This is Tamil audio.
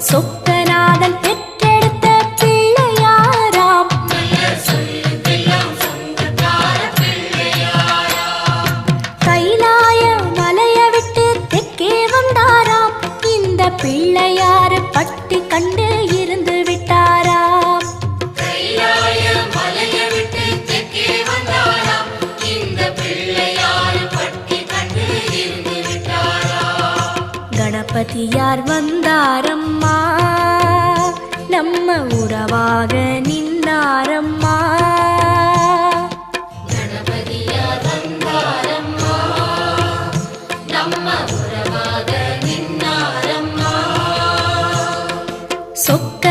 சொக்கநாதன் பெற்றெடுத்த பிள்ளையாராம். கைலாய மலைய விட்டு தெற்கே வந்தாராம். இந்த பிள்ளையாரு பட்டி கண்டு இருந்து விட்டாராம். கணபதியார் வந்தாரம்மா, நம்ம உறவாக நின்னாரம்மா. கணபதியார் வந்தாரம்மா, நம்ம உறவாக நின்னாரம்மா. சொக்க